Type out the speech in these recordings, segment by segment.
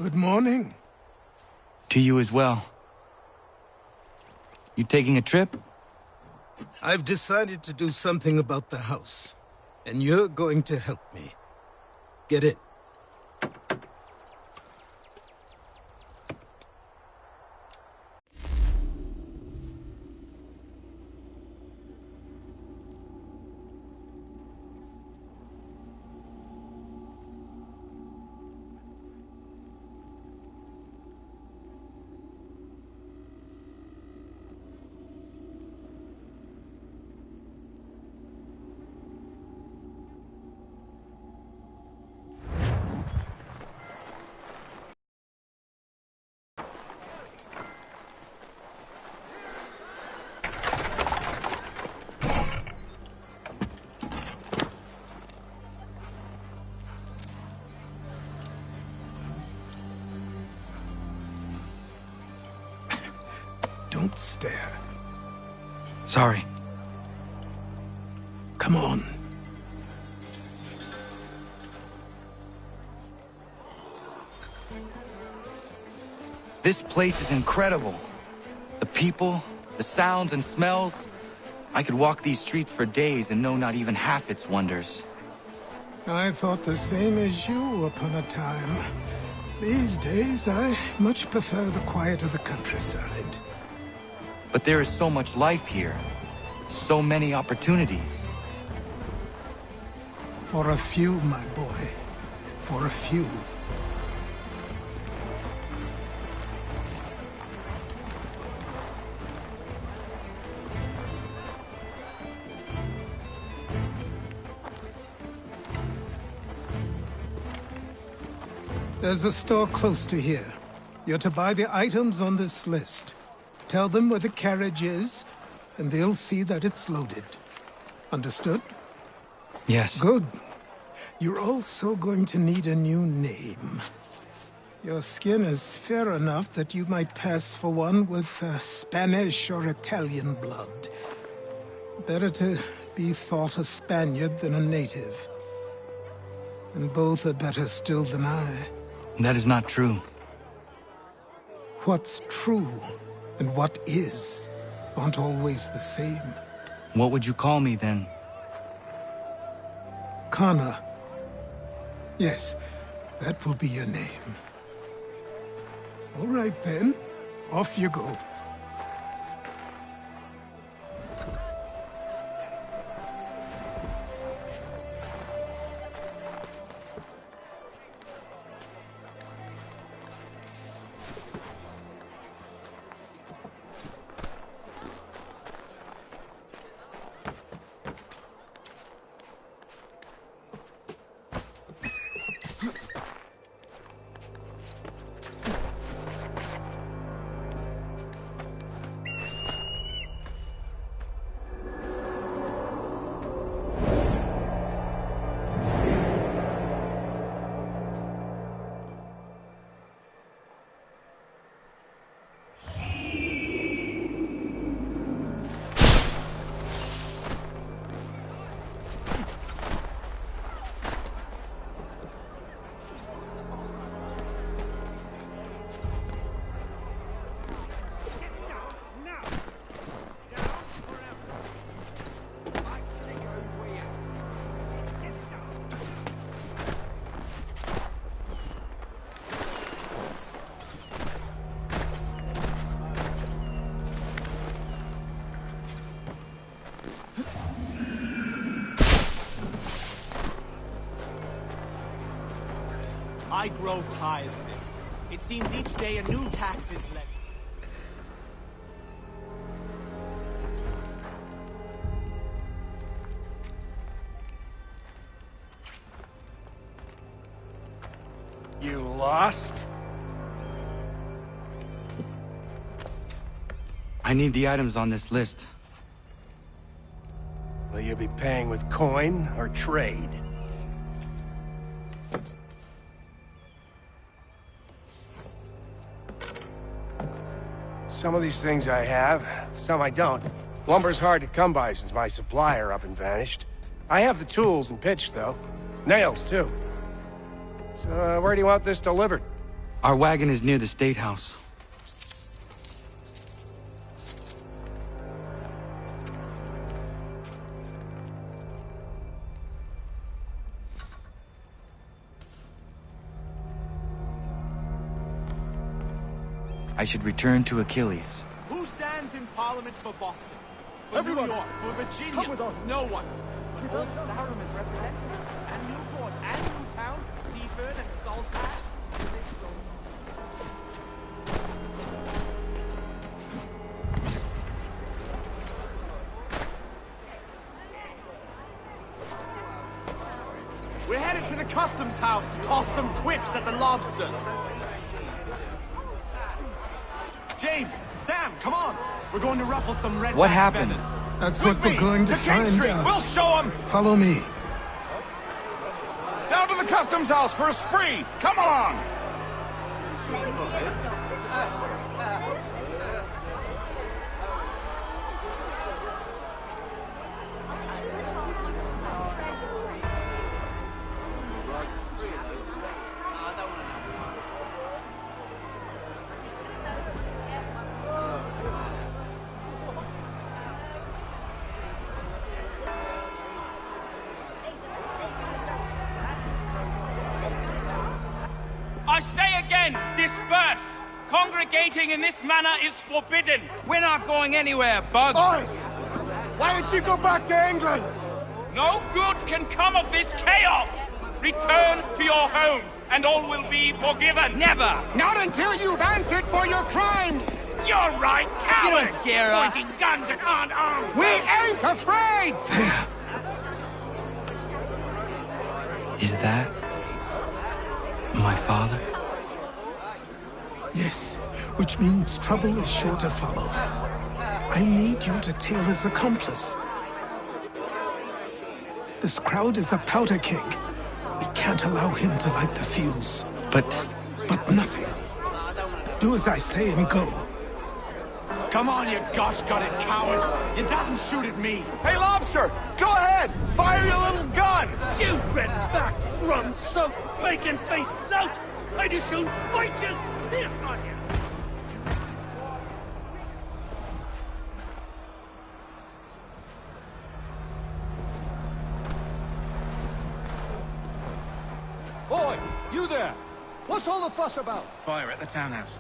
Good morning. To you as well. You taking a trip? I've decided to do something about the house, and you're going to help me. Get in. Don't stare. Sorry. Come on. This place is incredible. The people, the sounds and smells. I could walk these streets for days and know not even half its wonders. I thought the same as you upon a time. These days, I much prefer the quiet of the countryside. But there is so much life here. So many opportunities. For a few, my boy. For a few. There's a store close to here. You're to buy the items on this list. Tell them where the carriage is, and they'll see that it's loaded. Understood? Yes. Good. You're also going to need a new name. Your skin is fair enough that you might pass for one with Spanish or Italian blood. Better to be thought a Spaniard than a native. And both are better still than I. That is not true. What's true and what is aren't always the same. What would you call me then? Kana. Yes, that will be your name. All right then, off you go. I grow tired of this. It seems each day a new tax is levied. You lost? I need the items on this list. Will you be paying with coin or trade? Some of these things I have, some I don't. Lumber's hard to come by since my supplier up and vanished. I have the tools and pitch, though. Nails, too. So, where do you want this delivered? Our wagon is near the State House. I should return to Achilles. Who stands in Parliament for Boston? For Everyone. New York? For Virginia? Come with us. No one. But all Sarum is represented. And Newport, and Newtown, Seaford, and Saltback. We're headed to the customs house to toss some quips at the lobsters. James, Sam, come on. We're going to ruffle some red. What happened? feathers. That's With what we're me, going to King find Street. out. We'll show them. Follow me. Down to the customs house for a spree! Come on! I say again, disperse! Congregating in this manner is forbidden! We're not going anywhere, Bug. Oi! Why don't you go back to England? No good can come of this chaos! Return to your homes, and all will be forgiven! Never! Not until you've answered for your crimes! You're right, cowards! You don't scare us. Pointing guns and aren't armed! We ain't afraid! Is that my father? Yes, which means trouble is sure to follow. I need you to tail his accomplice. This crowd is a powder keg. We can't allow him to light the fuse. But But nothing. Do as I say and go. Come on, you gosh-gutted coward. You doesn't shoot at me. Hey, Lobster! Go ahead! Fire your little gun! You red-backed, rum-soaked, bacon-faced lout! I'd as soon fight just this on you! Boy, you there! What's all the fuss about? Fire at the townhouse.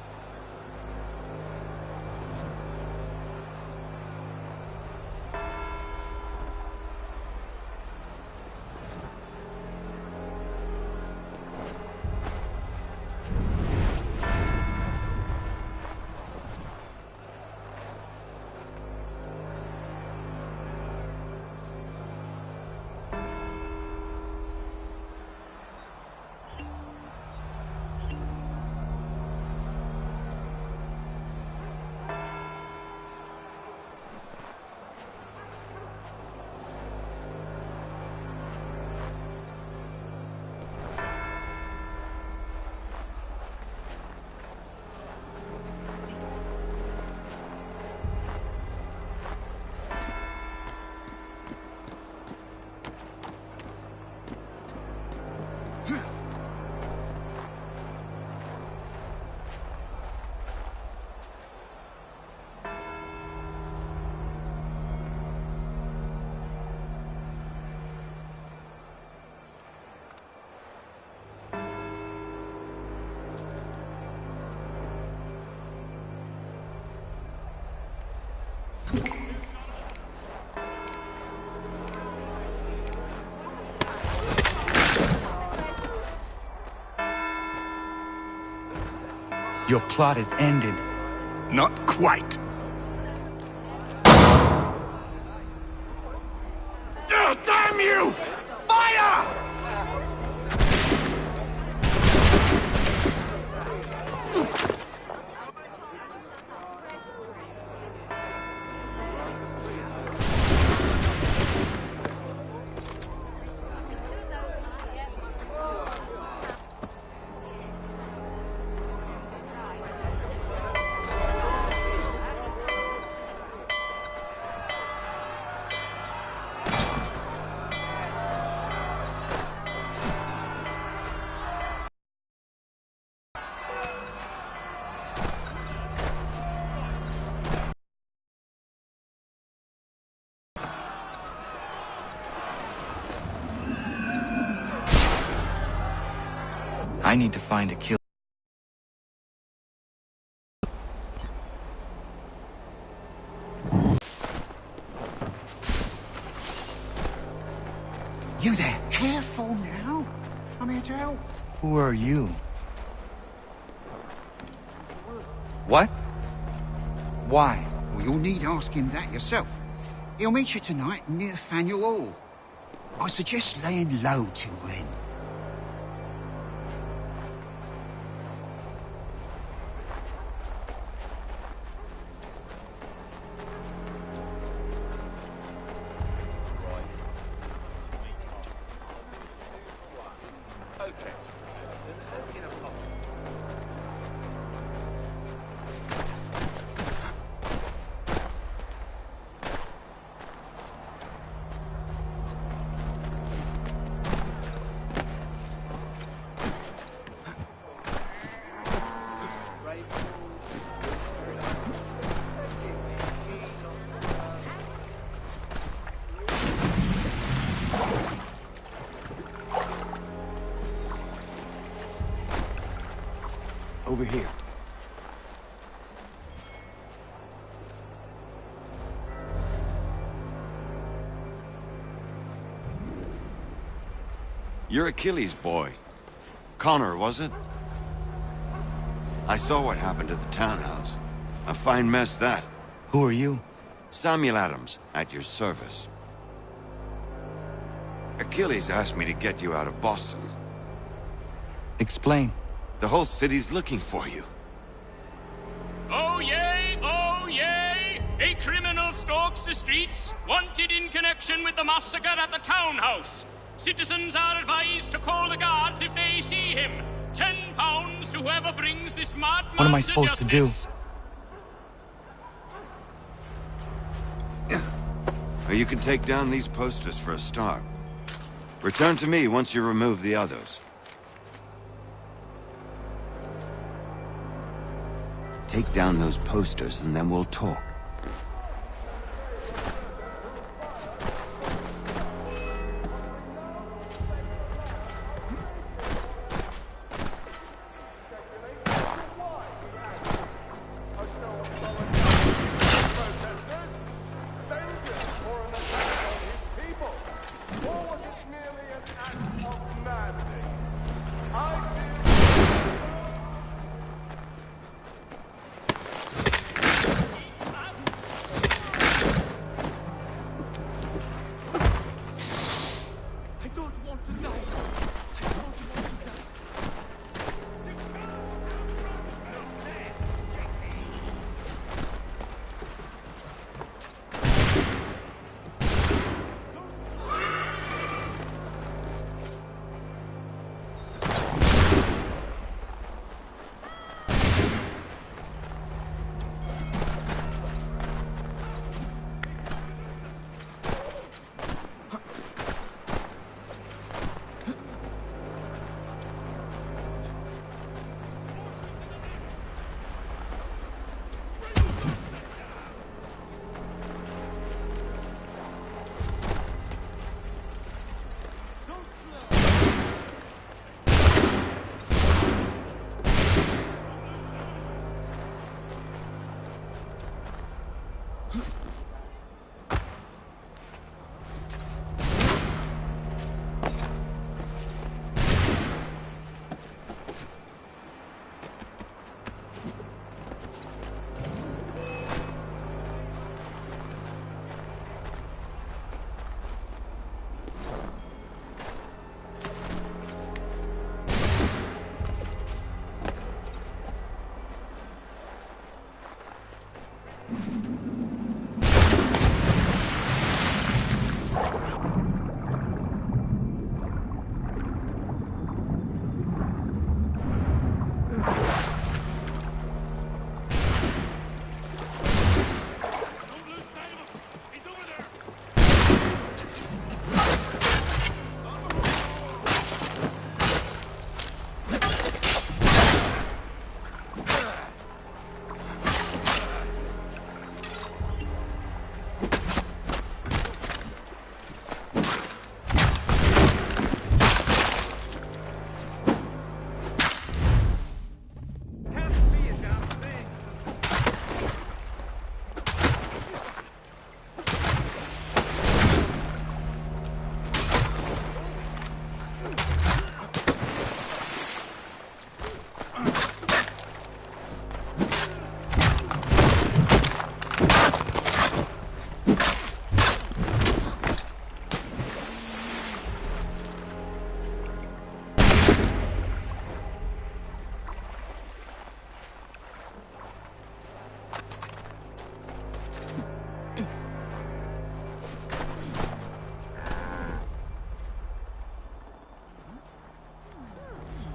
your plot is ended. Not quite. Damn you! Fire! I need to find Achilles. You there? Careful now. I'm here to help. Who are you? What? Why? Well, you'll need asking that yourself. He'll meet you tonight near Faneuil Hall. I suggest laying low till then. Over here. You're Achilles' boy. Connor, was it? I saw what happened at the townhouse. A fine mess, that. Who are you? Samuel Adams, at your service. Achilles asked me to get you out of Boston. Explain. The whole city's looking for you. Oh yay, oh yay! A criminal stalks the streets, wanted in connection with the massacre at the townhouse. Citizens are advised to call the guards if they see him. £10 to whoever brings this madman. What am I supposed to do? Well, you can take down these posters for a start. Return to me once you remove the others. Take down those posters and then we'll talk.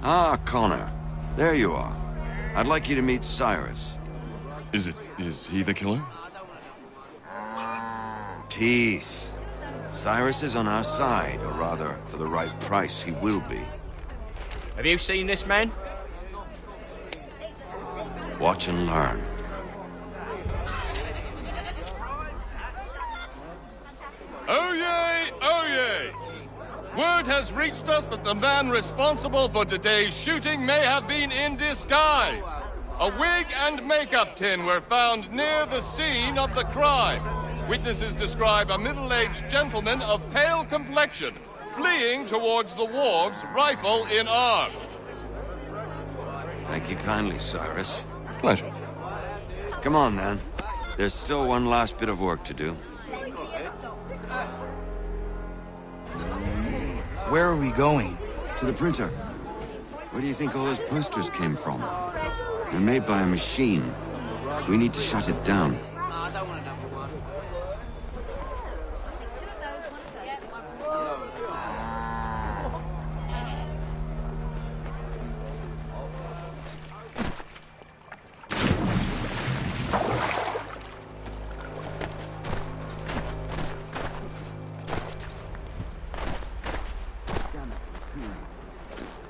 Ah, Connor. There you are. I'd like you to meet Cyrus. Is he the killer? Peace. Cyrus is on our side, or rather, for the right price, he will be. Have you seen this man? Watch and learn. Oyez! Oyez! Word has reached us that the man responsible for today's shooting may have been in disguise. A wig and makeup tin were found near the scene of the crime. Witnesses describe a middle-aged gentleman of pale complexion fleeing towards the wharves, rifle in arm. Thank you kindly, Cyrus. Pleasure. Come on, then. There's still one last bit of work to do. Where are we going? To the printer. Where do you think all those posters came from? They're made by a machine. We need to shut it down.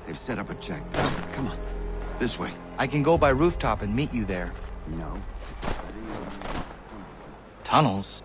They've set up a check. Come on. This way. I can go by rooftop and meet you there. No. Tunnels?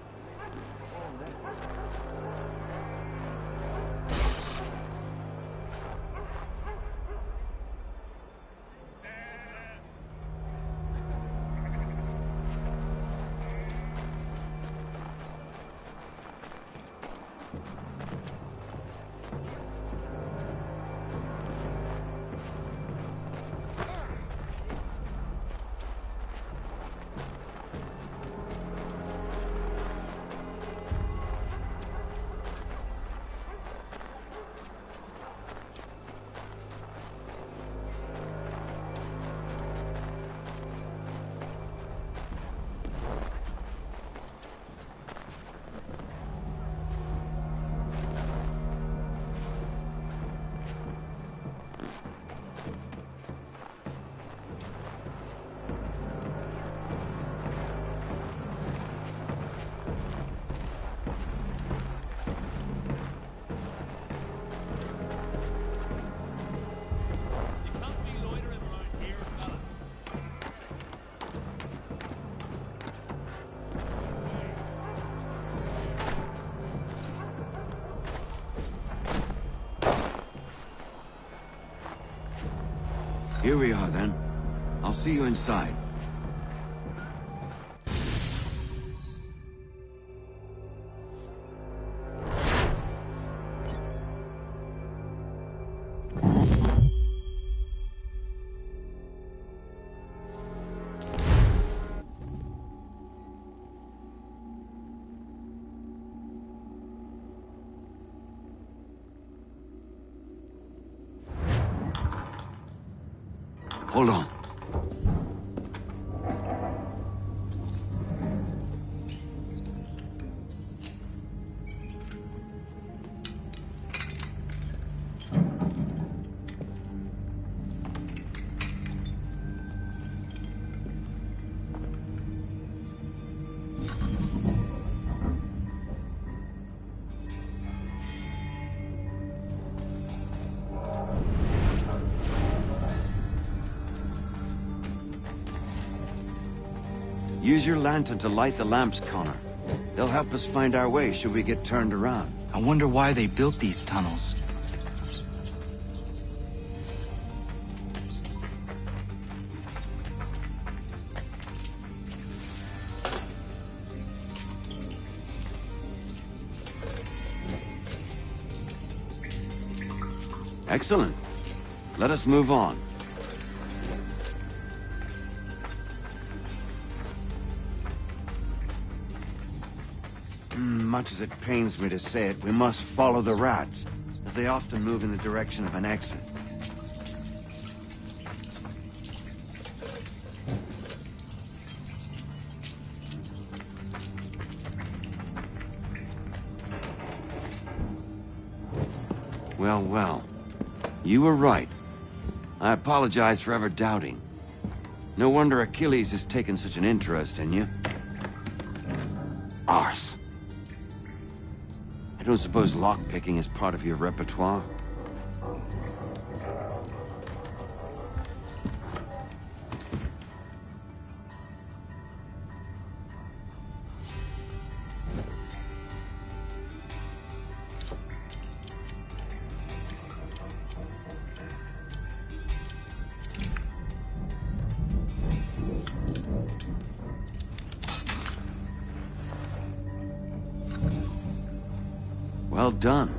Here we are, then. I'll see you inside. Hold on. Use your lantern to light the lamps, Connor. They'll help us find our way should we get turned around. I wonder why they built these tunnels. Excellent. Let us move on. Much as it pains me to say it, we must follow the rats, as they often move in the direction of an exit. Well, well. You were right. I apologize for ever doubting. No wonder Achilles has taken such an interest in you. Arse. I don't suppose lockpicking is part of your repertoire? Well done.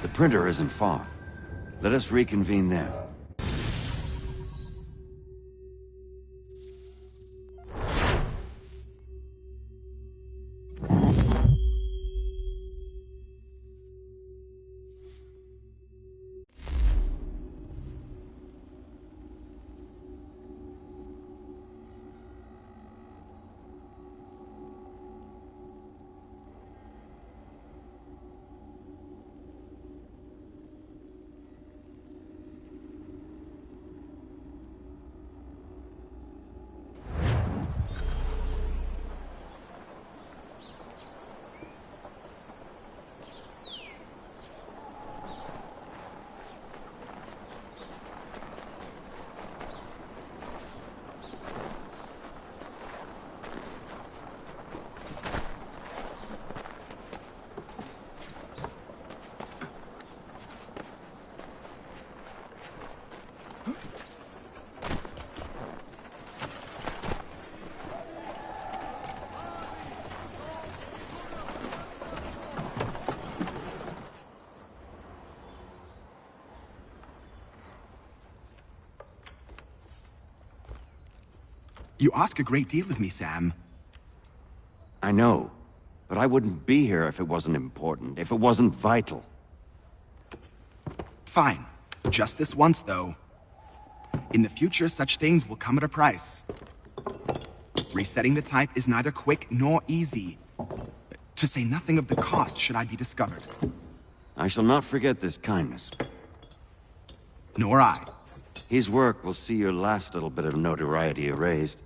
The printer isn't far. Let us reconvene there. You ask a great deal of me, Sam. I know, but I wouldn't be here if it wasn't important, if it wasn't vital. Fine. Just this once, though. In the future, such things will come at a price. Resetting the type is neither quick nor easy. To say nothing of the cost should I be discovered. I shall not forget this kindness. Nor I. His work will see your last little bit of notoriety erased.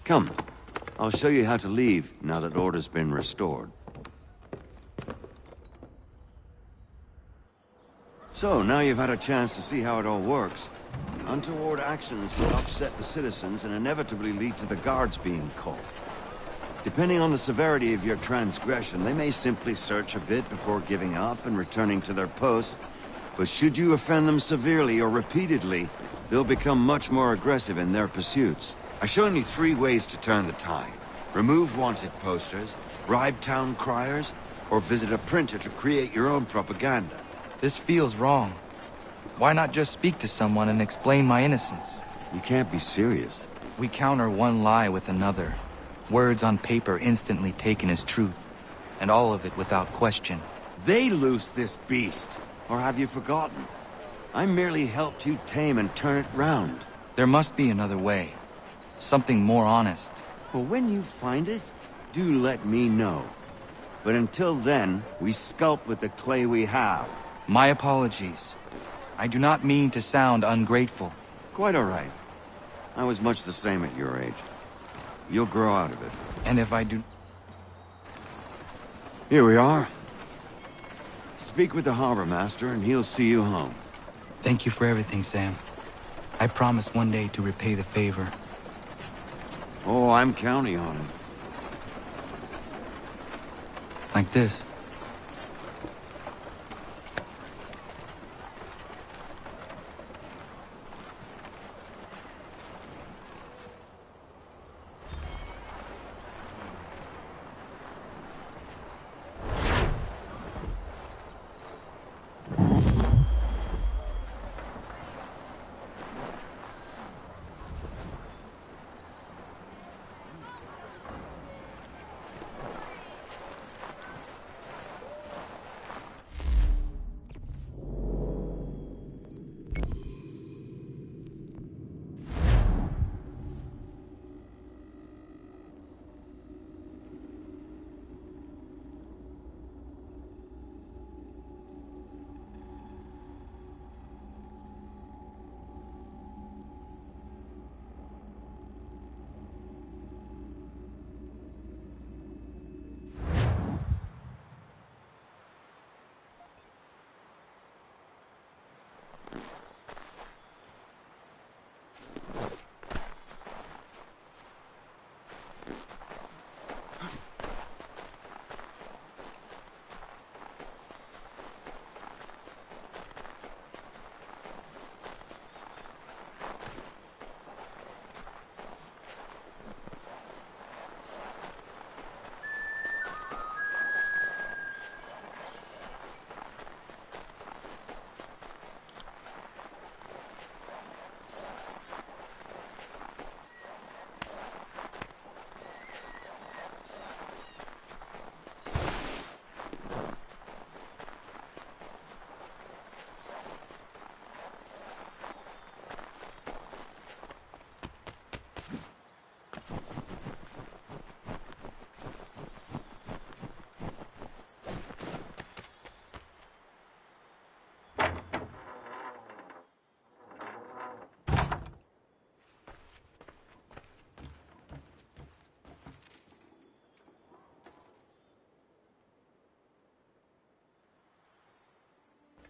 Come, I'll show you how to leave now that order's been restored. So, now you've had a chance to see how it all works. Untoward actions will upset the citizens and inevitably lead to the guards being called. Depending on the severity of your transgression, they may simply search a bit before giving up and returning to their posts. But should you offend them severely or repeatedly, they'll become much more aggressive in their pursuits. I've shown you 3 ways to turn the tide. Remove wanted posters, bribe town criers, or visit a printer to create your own propaganda. This feels wrong. Why not just speak to someone and explain my innocence? You can't be serious. We counter one lie with another. Words on paper instantly taken as truth. And all of it without question. They loose this beast. Or have you forgotten? I merely helped you tame and turn it round. There must be another way. Something more honest. Well, when you find it, do let me know. But until then, we sculpt with the clay we have. My apologies. I do not mean to sound ungrateful. Quite all right. I was much the same at your age. You'll grow out of it. And if I do... Here we are. Speak with the harbor master and he'll see you home. Thank you for everything, Sam. I promise one day to repay the favor. Oh, I'm counting on it. Like this.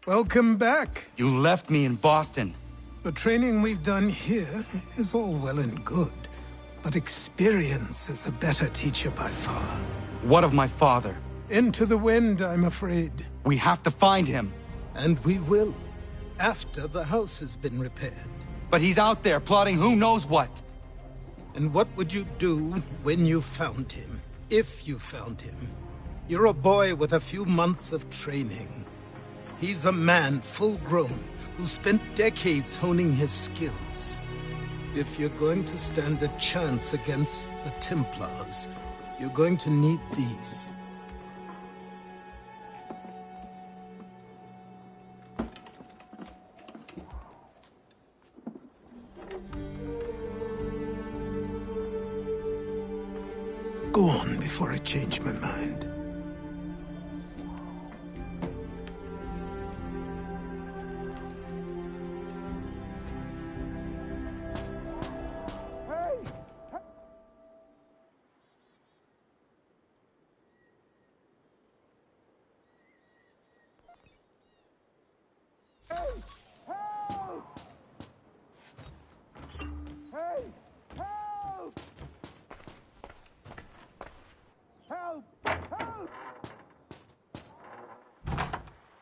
Welcome back. You left me in Boston. The training we've done here is all well and good, but experience is a better teacher by far. What of my father? Into the wind, I'm afraid. We have to find him. And we will, after the house has been repaired. But he's out there plotting who knows what. And what would you do when you found him? If you found him? You're a boy with a few months of training. He's a man full grown who spent decades honing his skills. If you're going to stand a chance against the Templars, you're going to need these. Go on before I change my mind.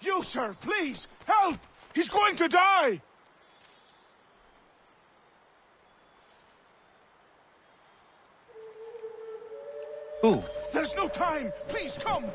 You, sir, please! Help! He's going to die! Who? There's no time! Please, come!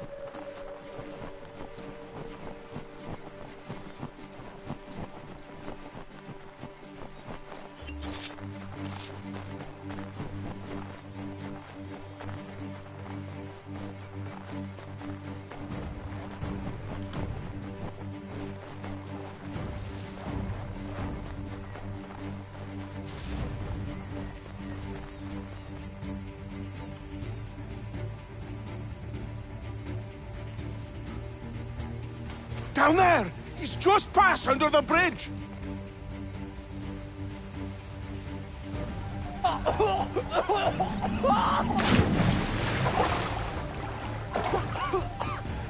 Down there! He's just passed under the bridge!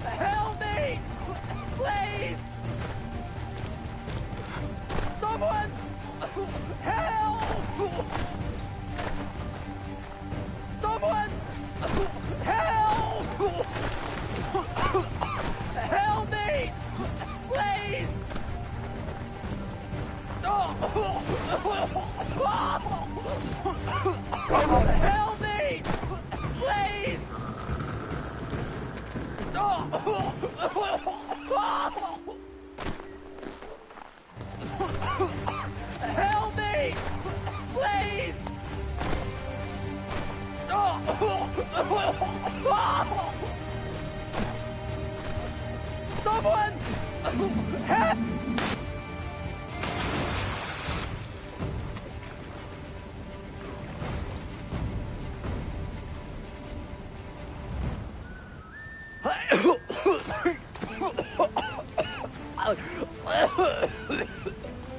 Help me! Please! Someone! Help! Someone! Help! Help me! Please! Help me! Please! Help me! Please! Someone! Help!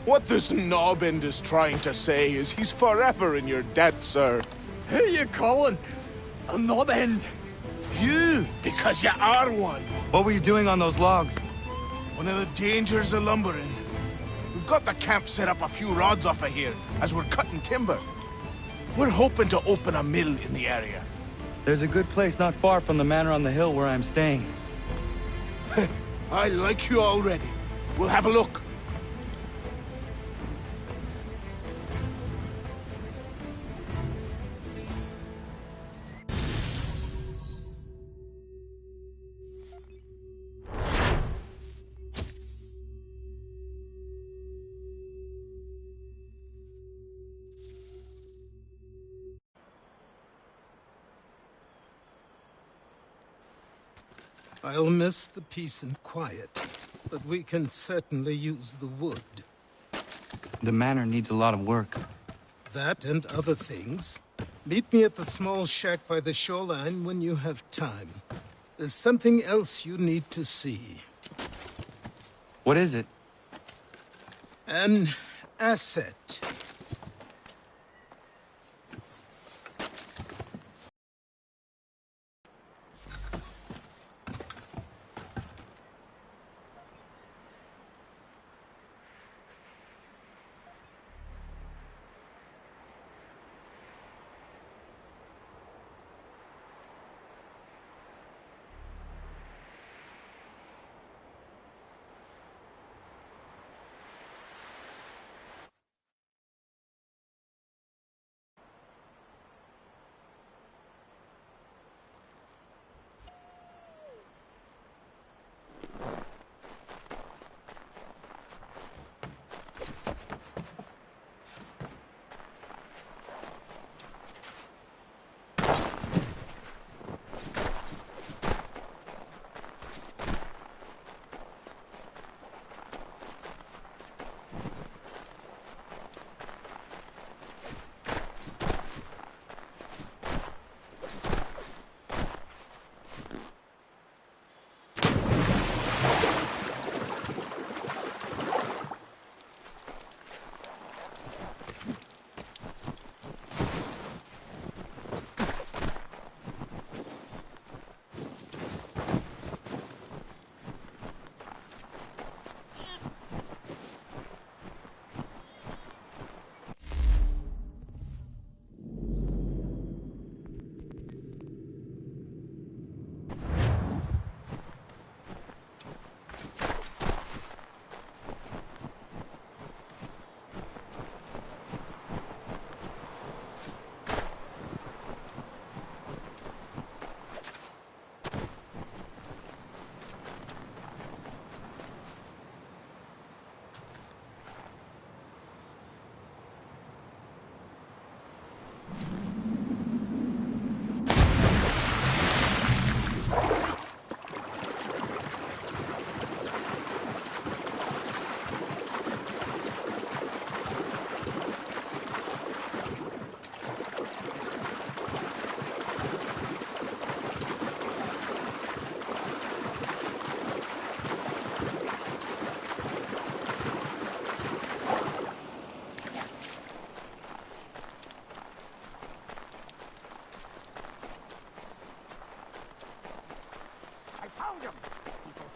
What this knobbend is trying to say is he's forever in your debt, sir. Who are you calling a knob-end? You, because you are one. What were you doing on those logs? One of the dangers of lumbering. We've got the camp set up a few rods off of here, as we're cutting timber. We're hoping to open a mill in the area. There's a good place not far from the manor on the hill where I'm staying. I like you already. We'll have a look. I'll miss the peace and quiet, but we can certainly use the wood. The manor needs a lot of work. That and other things. Meet me at the small shack by the shoreline when you have time. There's something else you need to see. What is it? An asset.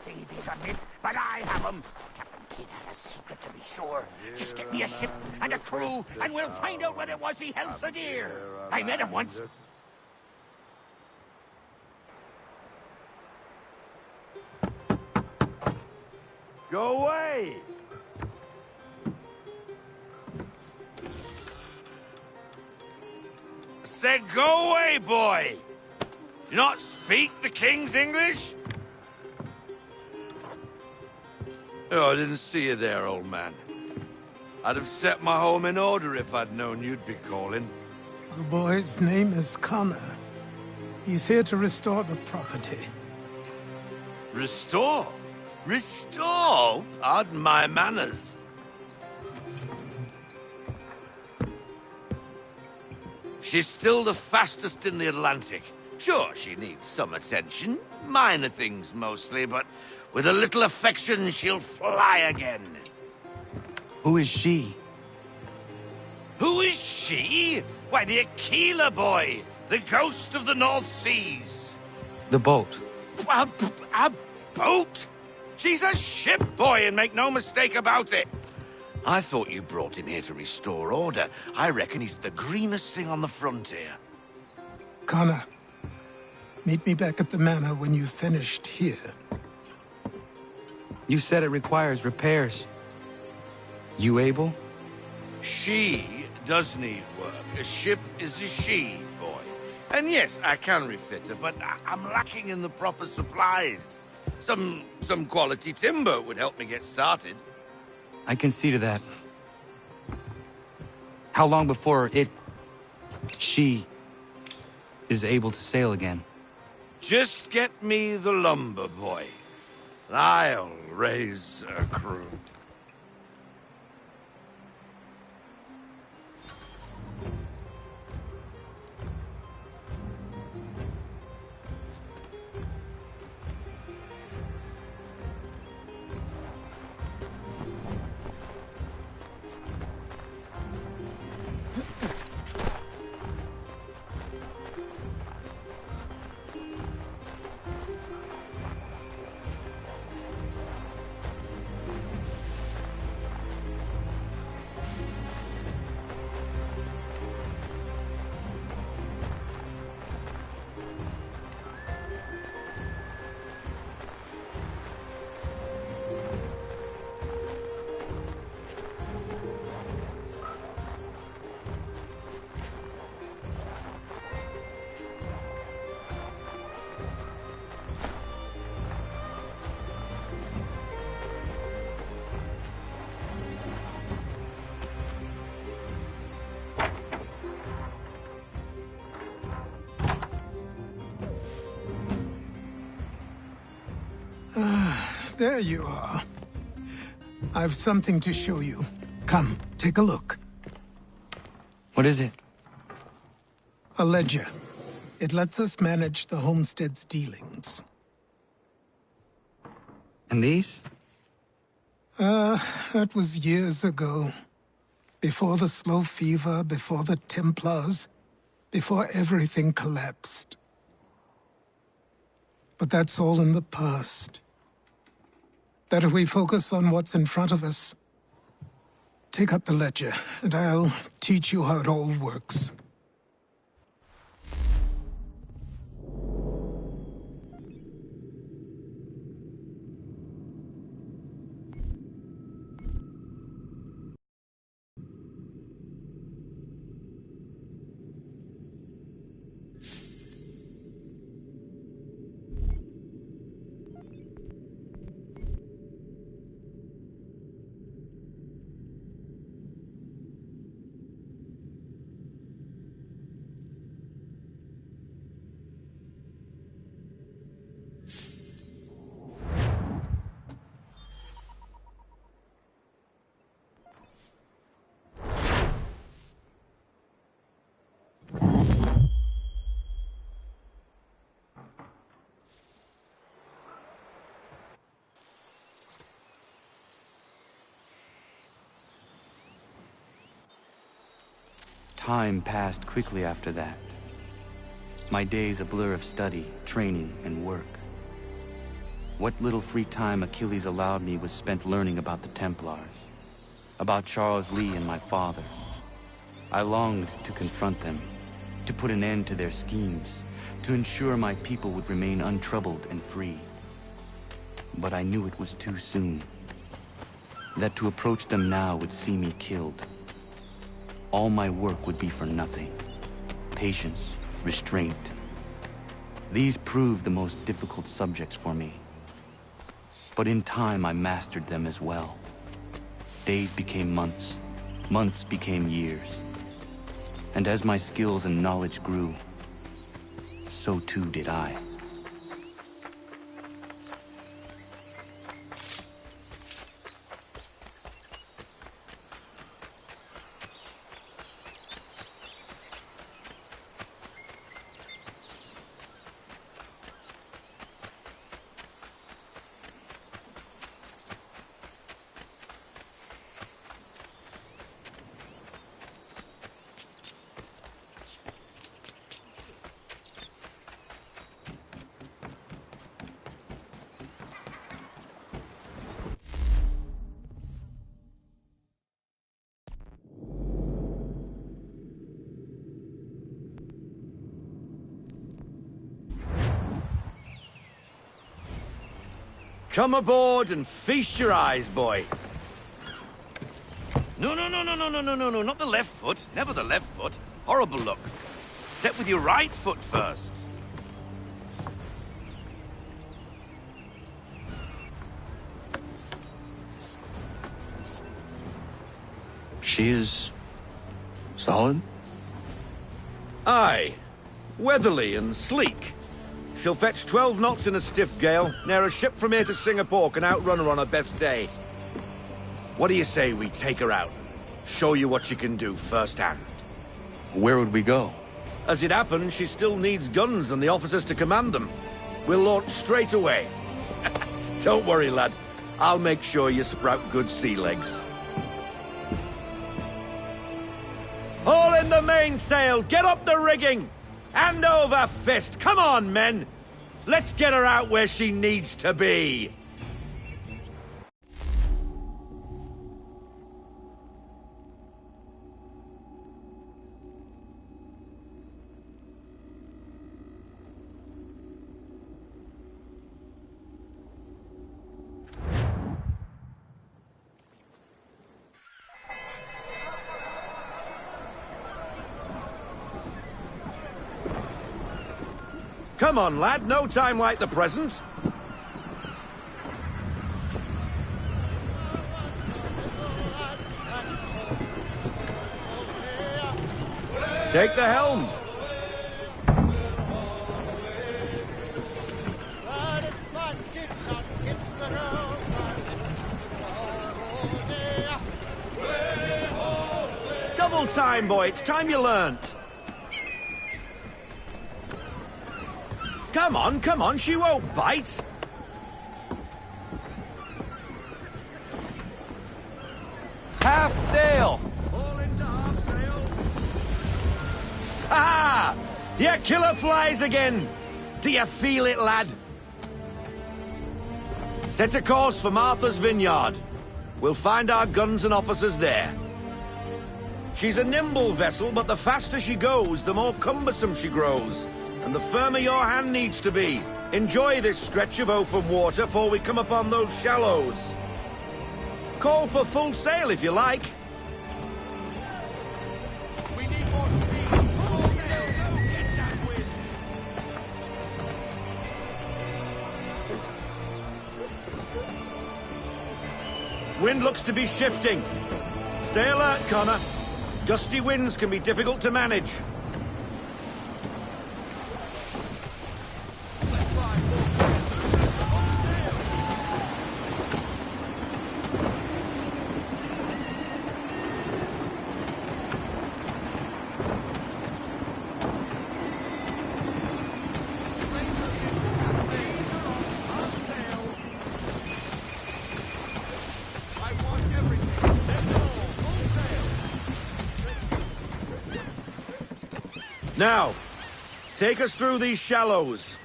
Davies admit, but I have them. Captain Kidd had a secret, to be sure. Just get me a ship and a crew, and we'll find out what it was he held so dear. I met him once. Go away! I said go away, boy! Do you not speak the King's English? Oh, I didn't see you there, old man. I'd have set my home in order if I'd known you'd be calling. The boy's name is Connor. He's here to restore the property. Restore? Restore? Pardon my manners. She's still the fastest in the Atlantic. Sure, she needs some attention. Minor things mostly, but with a little affection, she'll fly again. Who is she? Who is she? Why, the Aquila boy, the ghost of the North Seas. The boat. A boat? She's a ship, boy, and make no mistake about it. I thought you brought him here to restore order. I reckon he's the greenest thing on the frontier. Connor, meet me back at the manor when you've finished here. You said it requires repairs. You able? She does need work. A ship is a she, boy. And yes, I can refit her, but I'm lacking in the proper supplies. Some quality timber would help me get started. I can see to that. How long before she is able to sail again? Just get me the lumber, boy. I'll raise a crew. There you are. I've something to show you. Come, take a look. What is it? A ledger. It lets us manage the homestead's dealings. And these? That was years ago. Before the slow fever, before the Templars, before everything collapsed. But that's all in the past. Better we focus on what's in front of us. Take up the ledger, and I'll teach you how it all works. Time passed quickly after that. My days a blur of study, training, and work. What little free time Achilles allowed me was spent learning about the Templars, about Charles Lee and my father. I longed to confront them, to put an end to their schemes, to ensure my people would remain untroubled and free. But I knew it was too soon, that to approach them now would see me killed. All my work would be for nothing. Patience, restraint. These proved the most difficult subjects for me. But in time, I mastered them as well. Days became months, months became years. And as my skills and knowledge grew, so too did I. Come aboard and feast your eyes, boy. No, not the left foot. Never the left foot. Horrible look. Step with your right foot first. She is... solid? Aye. Weatherly and sleek. She'll fetch 12 knots in a stiff gale. Ne'er a ship from here to Singapore can outrun her on her best day. What do you say we take her out? Show you what she can do firsthand. Where would we go? As it happens, she still needs guns and the officers to command them. We'll launch straight away. Don't worry, lad. I'll make sure you sprout good sea legs. Haul in the mainsail! Get up the rigging! Hand over fist! Come on, men! Let's get her out where she needs to be! Come on, lad. No time like the present. Take the helm. Double time, boy. It's time you learned. Come on, she won't bite. Half sail! All into half sail. Ah! Your killer flies again! Do you feel it, lad? Set a course for Martha's Vineyard. We'll find our guns and officers there. She's a nimble vessel, but the faster she goes, the more cumbersome she grows. And the firmer your hand needs to be. Enjoy this stretch of open water before we come upon those shallows. Call for full sail if you like. We need more speed. Full sail, go get that wind. Wind looks to be shifting. Stay alert, Connor. Gusty winds can be difficult to manage. Now, take us through these shallows.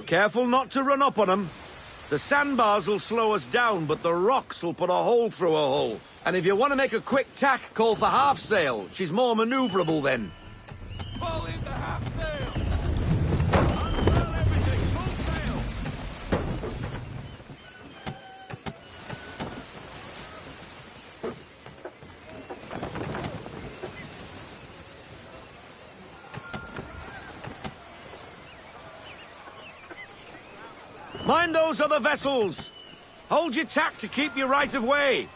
Careful not to run up on them. The sandbars will slow us down, but the rocks will put a hole through a hole. And if you want to make a quick tack, call for half sail. She's more maneuverable then. Fall into half sail! Unfurl everything, full sail! Mind those other vessels! Hold your tack to keep your right of way!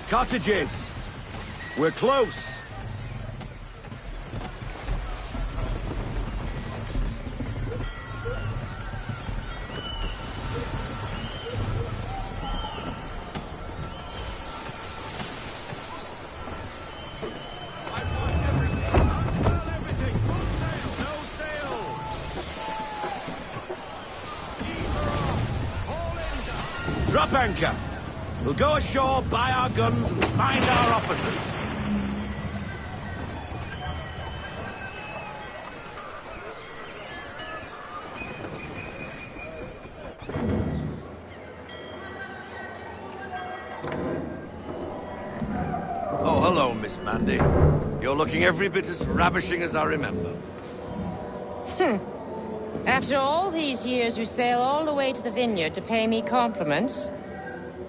Cottages! We're close! Drop anchor! We'll go ashore, buy our guns, and find our officers. Oh, hello, Miss Mandy. You're looking every bit as ravishing as I remember. After all these years, you sail all the way to the vineyard to pay me compliments?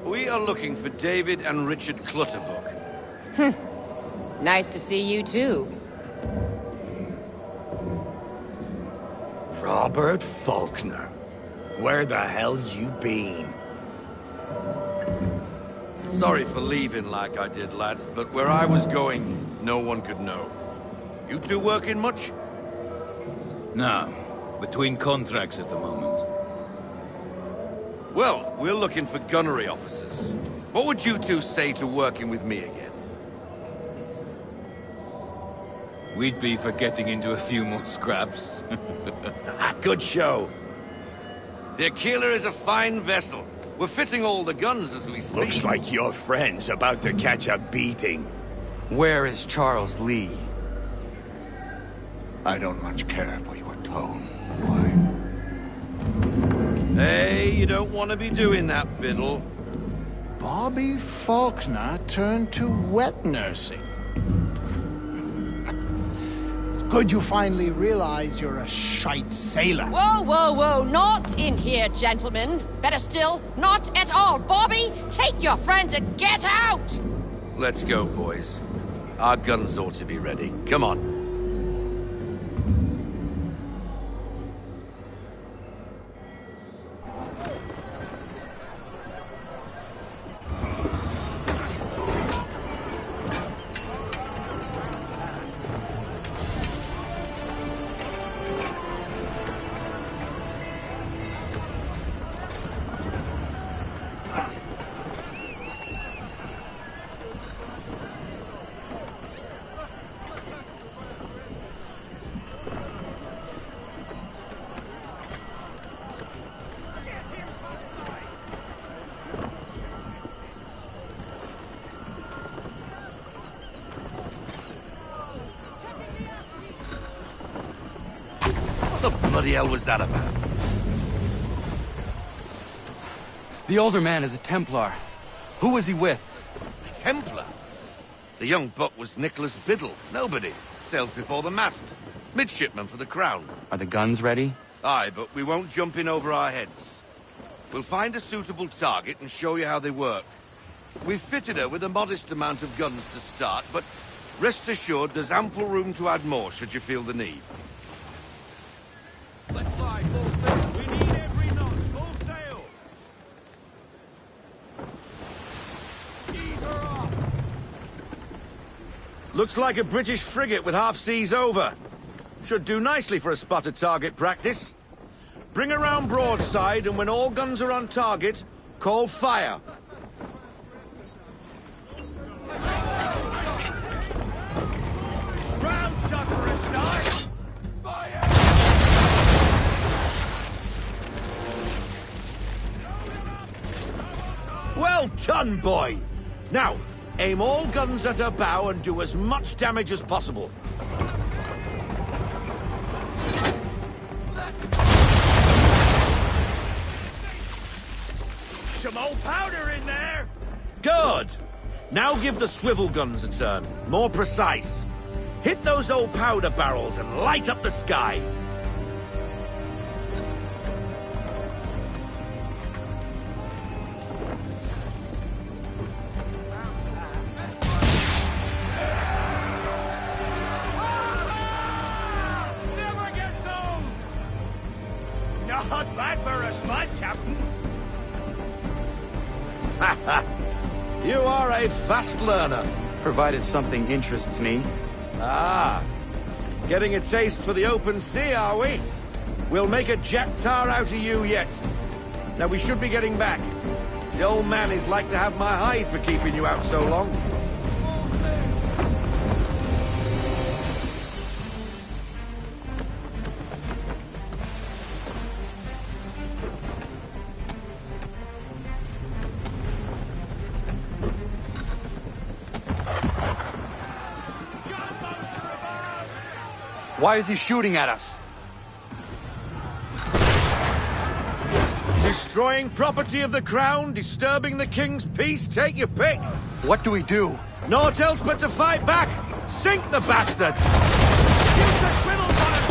We are looking for David and Richard Clutterbuck. Nice to see you, too. Robert Faulkner. Where the hell you been? Sorry for leaving like I did, lads, but where I was going, no one could know. You two working much? No. Between contracts at the moment. Well, we're looking for gunnery officers. What would you two say to working with me again? We'd be for getting into a few more scraps. Good show. The Aquila is a fine vessel. We're fitting all the guns as we speak. Looks like your friend's about to catch a beating. Where is Charles Lee? I don't much care for your tone. Hey, you don't want to be doing that, Biddle. Bobby Faulkner turned to wet nursing. It's good you finally realize you're a shite sailor. Whoa, whoa, whoa, not in here, gentlemen. Better still, not at all. Bobby, take your friends and get out! Let's go, boys. Our guns ought to be ready. Come on. What the bloody hell was that about? The older man is a Templar. Who was he with? A Templar? The young buck was Nicholas Biddle. Nobody. sails before the mast. Midshipman for the Crown. Are the guns ready? Aye, but we won't jump in over our heads. We'll find a suitable target and show you how they work. We've fitted her with a modest amount of guns to start, but rest assured there's ample room to add more should you feel the need. Let's fly full sail. We need every knot. Full sail. Ease her off. Looks like a British frigate with half seas over. Should do nicely for a spotted target practice. Bring her round broadside, and when all guns are on target, call fire. Round shot for a start. Well done, boy! Now, aim all guns at her bow and do as much damage as possible. Some old powder in there. Good! Now give the swivel guns a turn. More precise. Hit those old powder barrels and light up the sky. Never gets old. Not bad for a spud, Captain. You are a fast learner. Provided something interests me. Ah, getting a taste for the open sea, are we? We'll make a jack tar out of you yet. Now we should be getting back. The old man is like to have my hide for keeping you out so long. Why is he shooting at us? Destroying property of the crown, disturbing the king's peace, take your pick. What do we do? Naught else but to fight back. Sink the bastard. Use the swivels on him.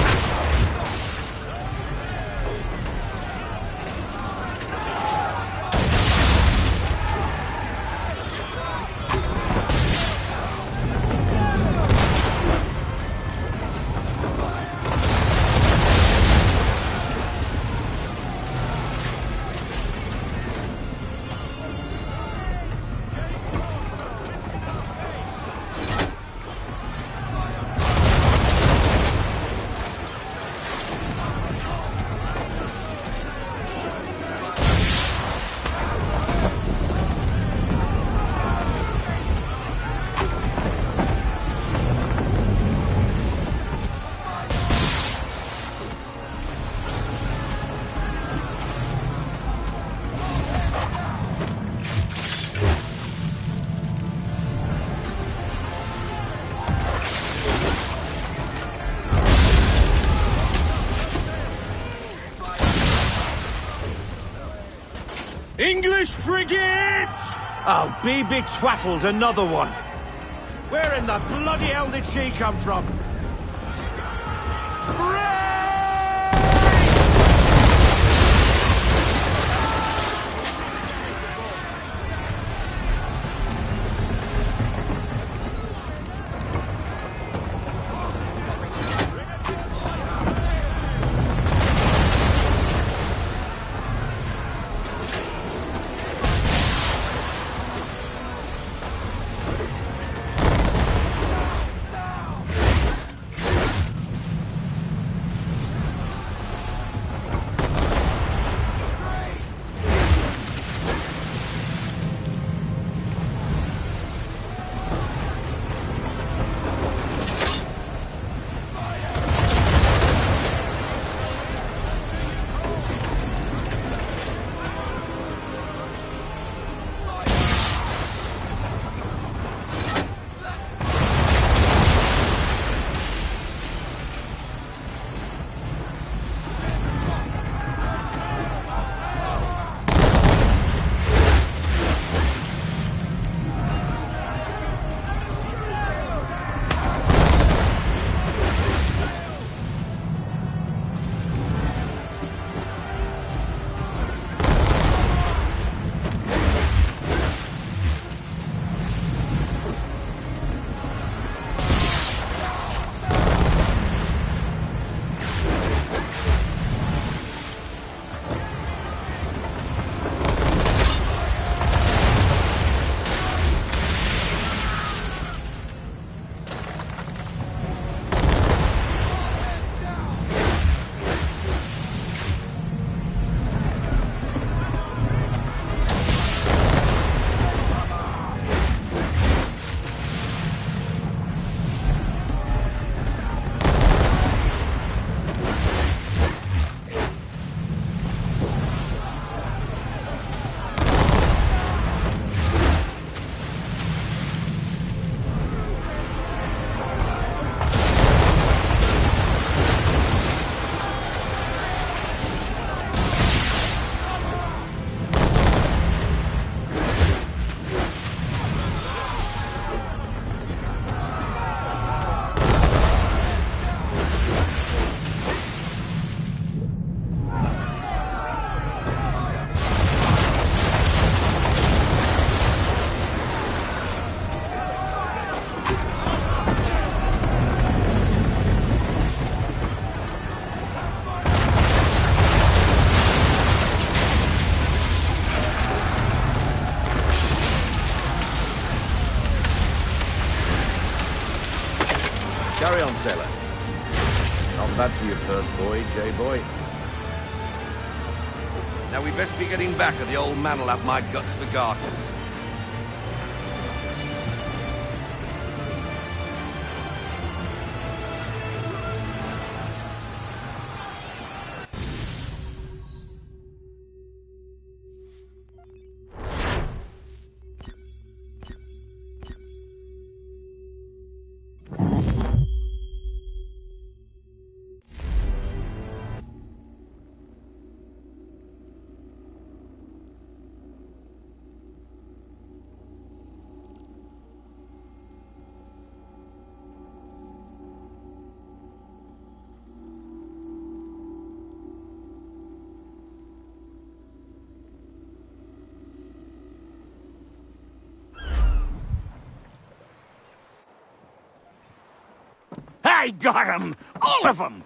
English frigate! I'll be betwattled, another one. Where in the bloody hell did she come from? Carry on, sailor. Not bad for your first voyage, eh, boy? Now we best be getting back, or the old man'll have my guts for garters. I got 'em! All of 'em!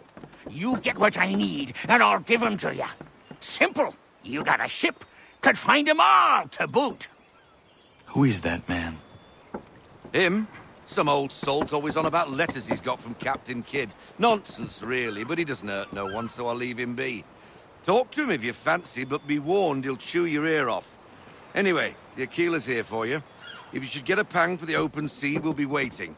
You get what I need, and I'll give 'em to you. Simple. You got a ship, could find 'em all to boot. Who is that man? Him? Some old salt always on about letters he's got from Captain Kidd. Nonsense, really, but he doesn't hurt no one, so I'll leave him be. Talk to him if you fancy, but be warned he'll chew your ear off. Anyway, the Aquila's here for you. If you should get a pang for the open sea, we'll be waiting.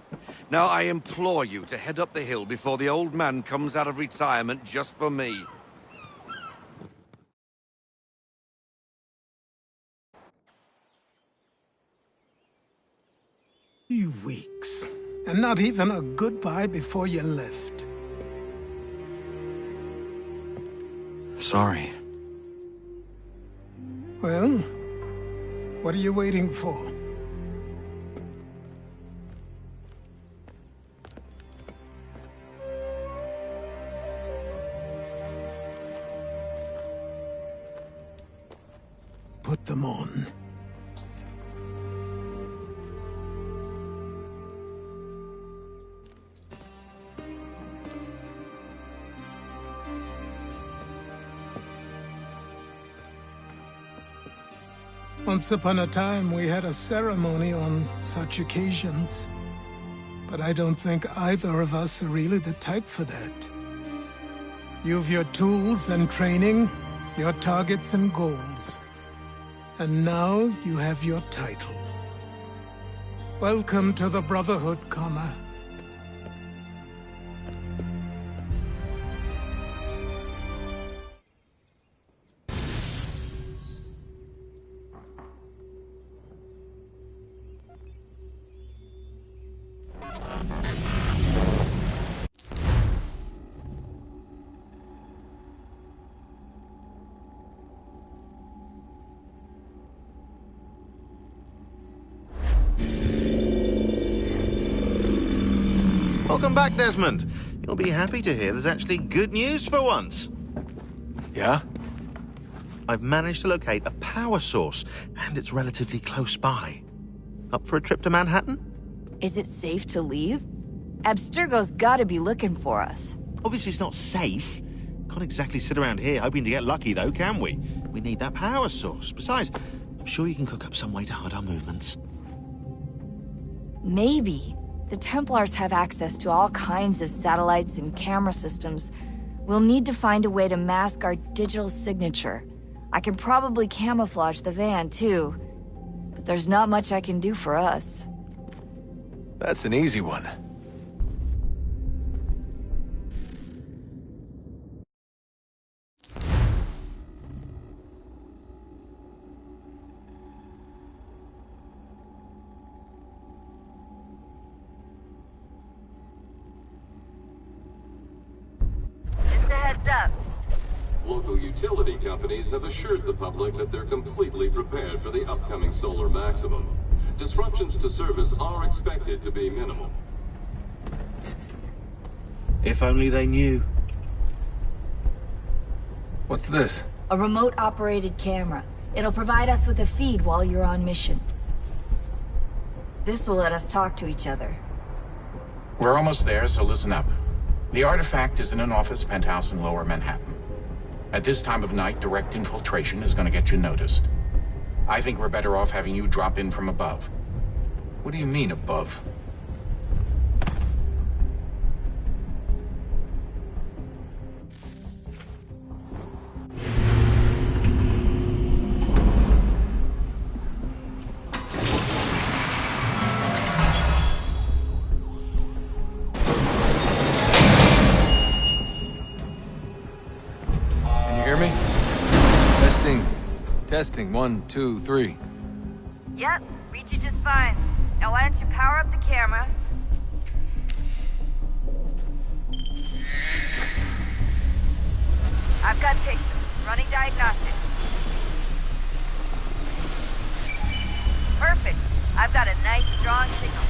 Now, I implore you to head up the hill before the old man comes out of retirement just for me. 3 weeks, and not even a goodbye before you left. Sorry. Well, what are you waiting for? Put them on. Once upon a time, we had a ceremony on such occasions. But I don't think either of us are really the type for that. You've your tools and training, your targets and goals. And now you have your title. Welcome to the Brotherhood, Connor. Welcome back, Desmond. You'll be happy to hear there's actually good news for once. Yeah? I've managed to locate a power source, and it's relatively close by. Up for a trip to Manhattan? Is it safe to leave? Abstergo's gotta be looking for us. Obviously it's not safe. Can't exactly sit around here hoping to get lucky, though, can we? We need that power source. Besides, I'm sure you can cook up some way to hide our movements. Maybe. The Templars have access to all kinds of satellites and camera systems. We'll need to find a way to mask our digital signature. I can probably camouflage the van, too. But there's not much I can do for us. That's an easy one. Local utility companies have assured the public that they're completely prepared for the upcoming solar maximum. Disruptions to service are expected to be minimal. If only they knew. What's this? A remote-operated camera. It'll provide us with a feed while you're on mission. This will let us talk to each other. We're almost there, so listen up. The artifact is in an office penthouse in Lower Manhattan. At this time of night, direct infiltration is going to get you noticed. I think we're better off having you drop in from above. What do you mean, above? Testing, 1, 2, 3. Yep, reach you just fine. Now why don't you power up the camera? I've got pictures. Running diagnostics. Perfect. I've got a nice, strong signal.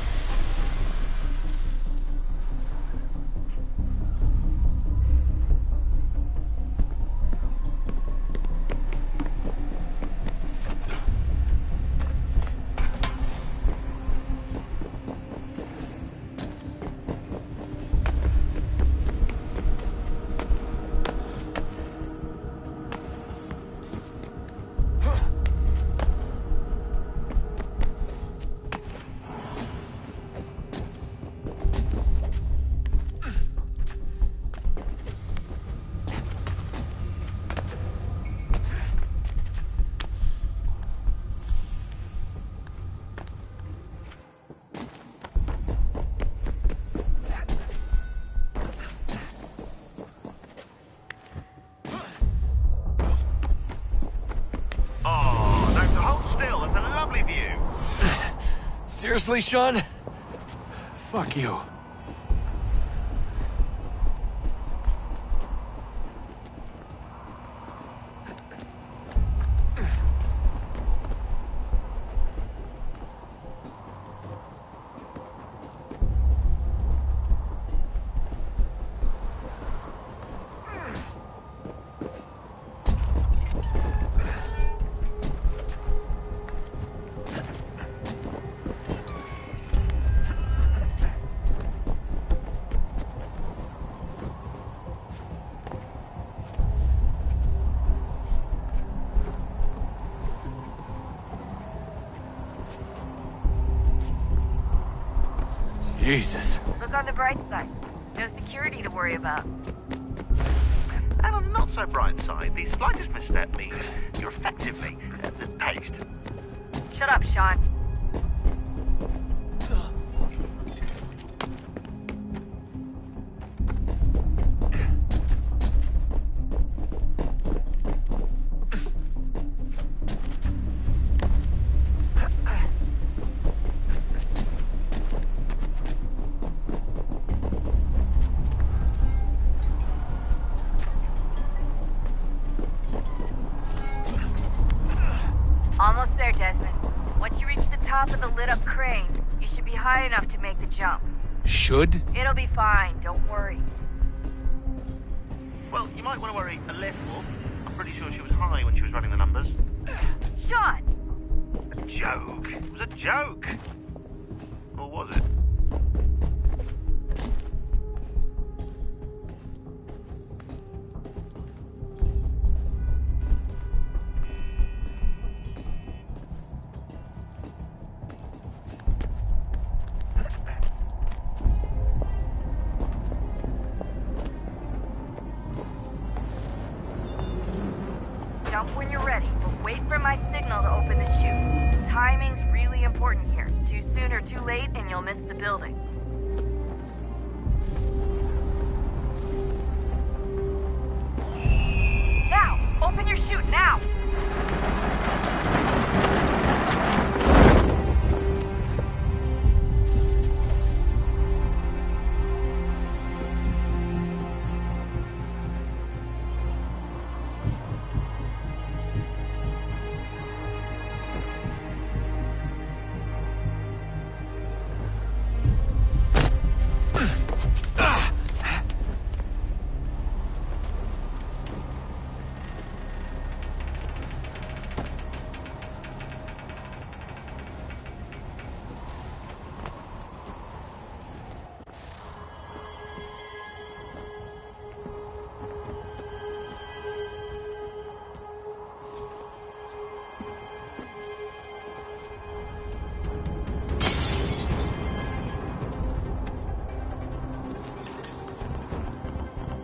Seriously, Sean? Fuck you. Jesus. Look on the bright side. No security to worry about. And on the not so bright side, the slightest misstep means you're effectively paced. Shut up, Sean. Almost there, Desmond. Once you reach the top of the lit-up crane, you should be high enough to make the jump. Should? It'll be fine, don't worry. Well, you might want to worry a little. I'm pretty sure she was high when she was running the numbers. Sean! A joke. It was a joke. Or was it? Jump when you're ready, but wait for my signal to open the chute. Timing's really important here. Too soon or too late, and you'll miss the building. Now! Open your chute, now!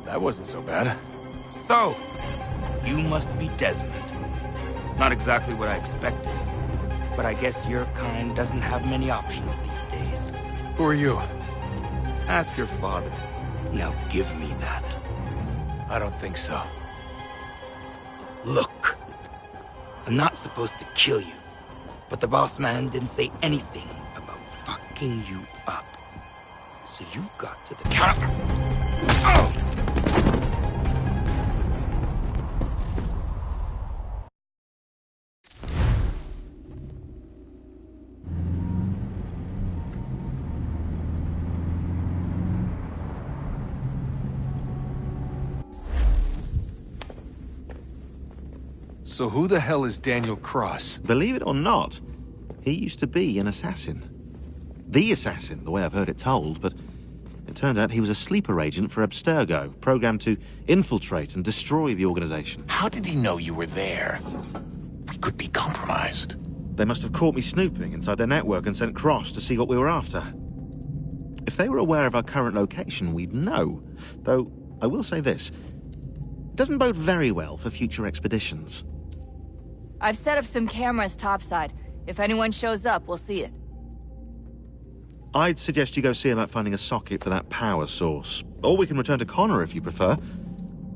That wasn't so bad. So, you must be Desmond. Not exactly what I expected, but I guess your kind doesn't have many options these days. Who are you? Ask your father. Now give me that. I don't think so. Look. I'm not supposed to kill you, but the boss man didn't say anything about fucking you up. So you got to the counter. Oh! So who the hell is Daniel Cross? Believe it or not, he used to be an assassin. The assassin, the way I've heard it told, but it turned out he was a sleeper agent for Abstergo, programmed to infiltrate and destroy the organization. How did he know you were there? We could be compromised. They must have caught me snooping inside their network and sent Cross to see what we were after. If they were aware of our current location, we'd know. Though, I will say this. It doesn't bode very well for future expeditions. I've set up some cameras topside. If anyone shows up, we'll see it. I'd suggest you go see about finding a socket for that power source. Or we can return to Connor if you prefer.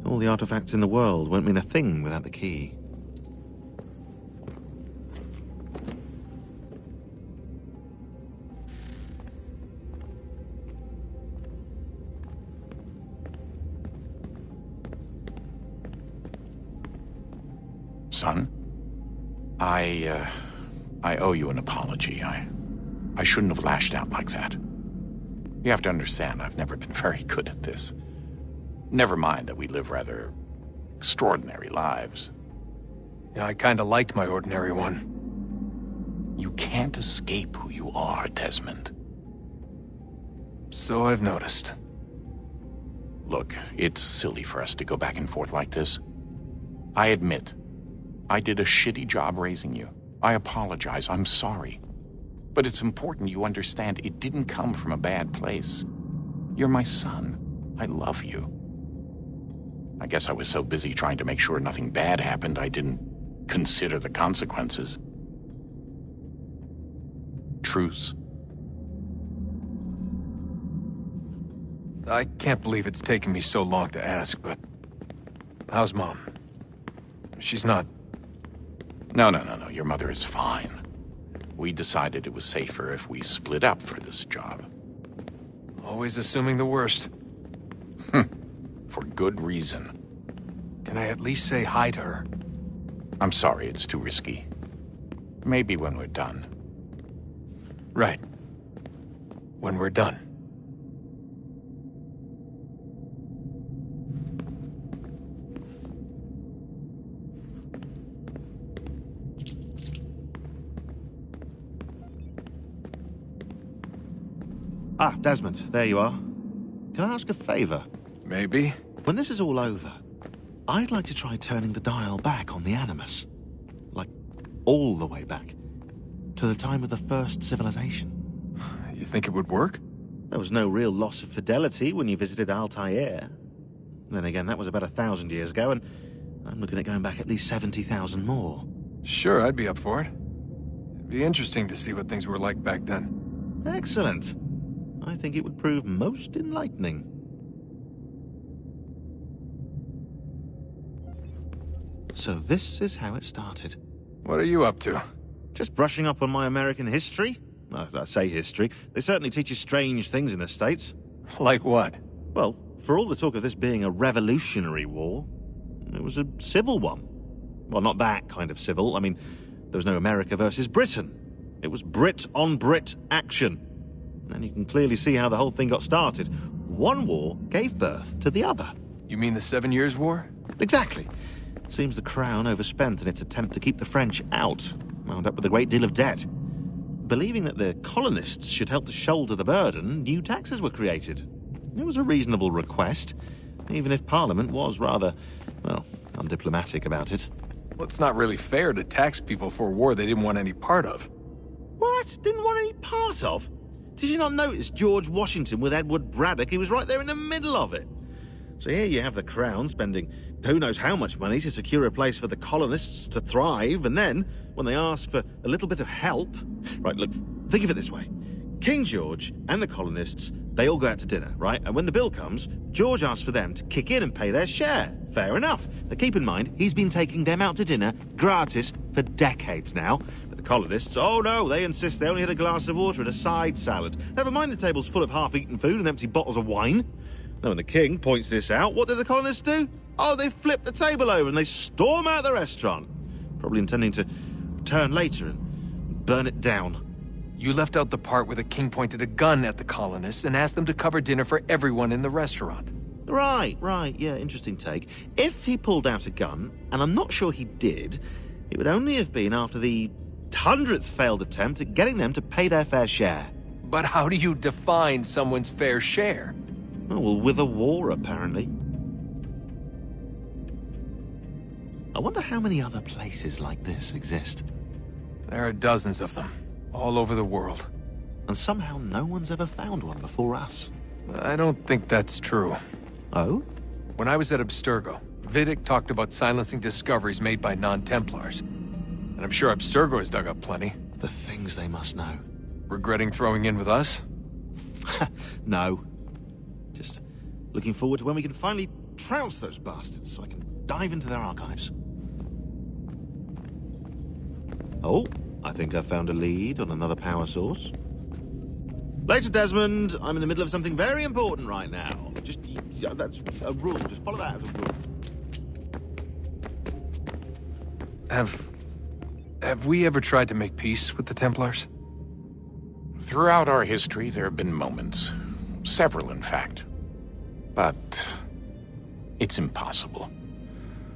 All the artifacts in the world won't mean a thing without the key. Son, I owe you an apology. I shouldn't have lashed out like that. You have to understand, I've never been very good at this. Never mind that we live rather extraordinary lives. Yeah, I kinda liked my ordinary one. You can't escape who you are, Desmond. So I've noticed. Look, it's silly for us to go back and forth like this. I admit, I did a shitty job raising you. I apologize, I'm sorry. But it's important you understand it didn't come from a bad place. You're my son. I love you. I guess I was so busy trying to make sure nothing bad happened, I didn't consider the consequences. Truce. I can't believe it's taken me so long to ask, but... how's Mom? She's not... No. Your mother is fine. We decided it was safer if we split up for this job. Always assuming the worst. For good reason. Can I at least say hi to her? I'm sorry, it's too risky. Maybe when we're done. Right. When we're done. Ah, Desmond, there you are. Can I ask a favor? Maybe. When this is all over, I'd like to try turning the dial back on the Animus. Like, all the way back. To the time of the first civilization. You think it would work? There was no real loss of fidelity when you visited Altair. Then again, that was about 1,000 years ago, and I'm looking at going back at least 70,000 more. Sure, I'd be up for it. It'd be interesting to see what things were like back then. Excellent. I think it would prove most enlightening. So this is how it started. What are you up to? Just brushing up on my American history. I say history. They certainly teach you strange things in the States. Like what? Well, for all the talk of this being a revolutionary war, it was a civil one. Well, not that kind of civil. I mean, there was no America versus Britain. It was Brit on Brit action. And you can clearly see how the whole thing got started. One war gave birth to the other. You mean the 7 Years' War? Exactly. Seems the Crown overspent in its attempt to keep the French out, wound up with a great deal of debt. Believing that the colonists should help to shoulder the burden, new taxes were created. It was a reasonable request, even if Parliament was rather, well, undiplomatic about it. Well, it's not really fair to tax people for a war they didn't want any part of. What? Didn't want any part of? Did you not notice George Washington with Edward Braddock? He was right there in the middle of it. So here you have the Crown spending who knows how much money to secure a place for the colonists to thrive, and then, when they ask for a little bit of help... Right, look, think of it this way. King George and the colonists They all go out to dinner, right? And when the bill comes, George asks for them to kick in and pay their share. Fair enough. But keep in mind, he's been taking them out to dinner gratis for decades now. But the colonists, oh no, they insist they only had a glass of water and a side salad. Never mind the table's full of half-eaten food and empty bottles of wine. Then when the king points this out, what do the colonists do? Oh, they flip the table over and they storm out the restaurant. Probably intending to return later and burn it down. You left out the part where the king pointed a gun at the colonists and asked them to cover dinner for everyone in the restaurant. Right, yeah, interesting take. If he pulled out a gun, and I'm not sure he did, it would only have been after the 100th failed attempt at getting them to pay their fair share. But how do you define someone's fair share? Oh, well, with a war, apparently. I wonder how many other places like this exist. There are dozens of them. All over the world. And somehow no one's ever found one before us. I don't think that's true. Oh? When I was at Abstergo, Vidic talked about silencing discoveries made by non-Templars. And I'm sure Abstergo has dug up plenty. The things they must know. Regretting throwing in with us? No. Just looking forward to when we can finally trounce those bastards so I can dive into their archives. Oh, I think I found a lead on another power source. Later, Desmond. I'm in the middle of something very important right now. Just, that's a rule. Just follow that as a rule. Have we ever tried to make peace with the Templars? Throughout our history, there have been moments. Several, in fact. But it's impossible.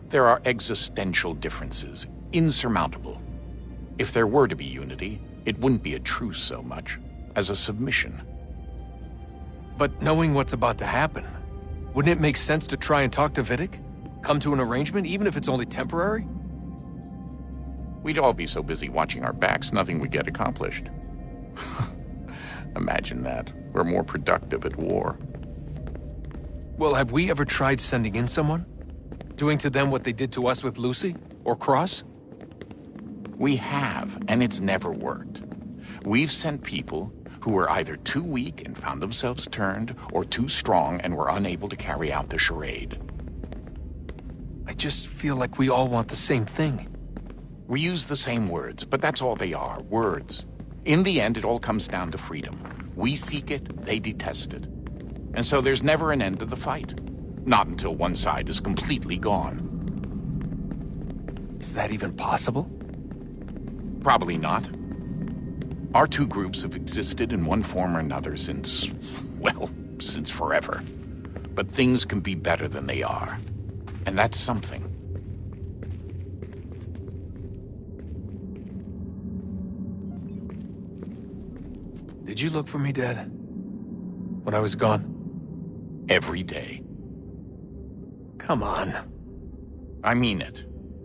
There are existential differences, insurmountable. If there were to be unity, it wouldn't be a truce so much as a submission. But knowing what's about to happen, wouldn't it make sense to try and talk to Vidic? Come to an arrangement, even if it's only temporary? We'd all be so busy watching our backs, nothing would get accomplished. Imagine that. We're more productive at war. Well, have we ever tried sending in someone? Doing to them what they did to us with Lucy? Or Cross? We have, and it's never worked. We've sent people who were either too weak and found themselves turned, or too strong and were unable to carry out the charade. I just feel like we all want the same thing. We use the same words, but that's all they are, words. In the end, it all comes down to freedom. We seek it, they detest it. And so there's never an end to the fight. Not until one side is completely gone. Is that even possible? Probably not. Our two groups have existed in one form or another since, well, since forever. But things can be better than they are. And that's something. Did you look for me, Dad? When I was gone? Every day. Come on. I mean it.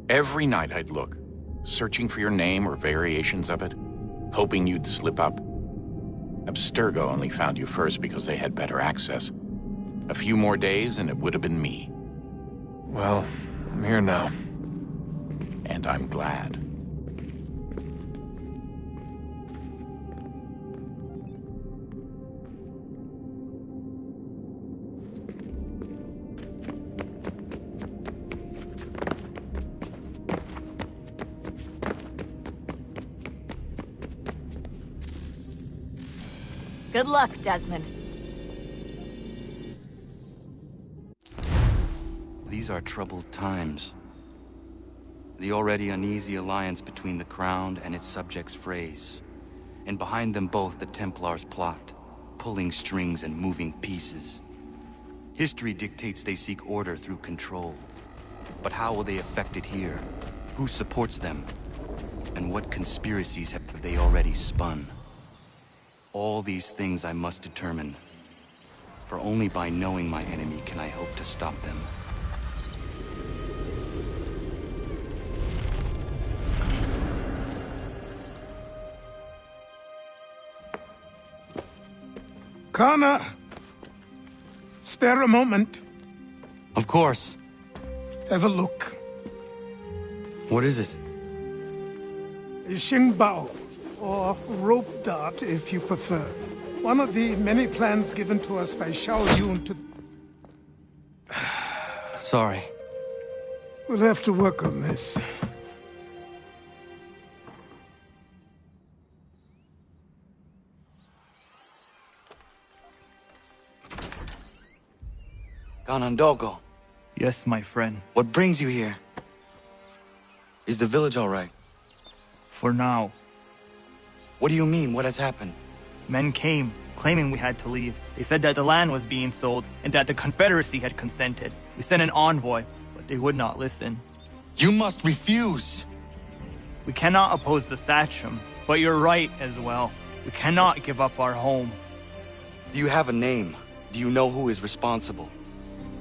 Every night I'd look, searching for your name or variations of it, hoping you'd slip up. Abstergo only found you first because they had better access. A few more days and it would have been me. Well, I'm here now. And I'm glad. Good luck, Desmond. These are troubled times. The already uneasy alliance between the Crown and its subjects frays. And behind them both the Templars plot, pulling strings and moving pieces. History dictates they seek order through control. But how will they affect it here? Who supports them? And what conspiracies have they already spun? All these things I must determine. For only by knowing my enemy can I hope to stop them. Connor! Spare a moment. Of course. Have a look. What is it? Xingbao, or rope dart if you prefer. One of the many plans given to us by Xiao Yun to... Sorry. We'll have to work on this. Ganondogo. Yes, my friend. What brings you here? Is the village all right? For now. What do you mean? What has happened? Men came, claiming we had to leave. They said that the land was being sold, and that the Confederacy had consented. We sent an envoy, but they would not listen. You must refuse! We cannot oppose the Sachem, but you're right as well. We cannot give up our home. Do you have a name? Do you know who is responsible?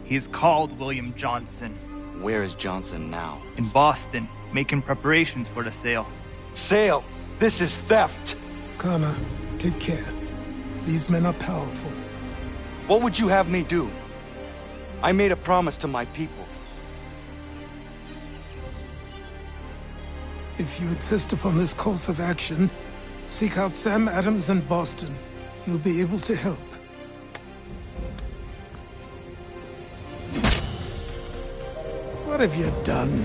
He's called William Johnson. Where is Johnson now? In Boston, making preparations for the sale. Sale? This is theft! Connor, take care. These men are powerful. What would you have me do? I made a promise to my people. If you insist upon this course of action, seek out Sam Adams in Boston. He'll be able to help. What have you done?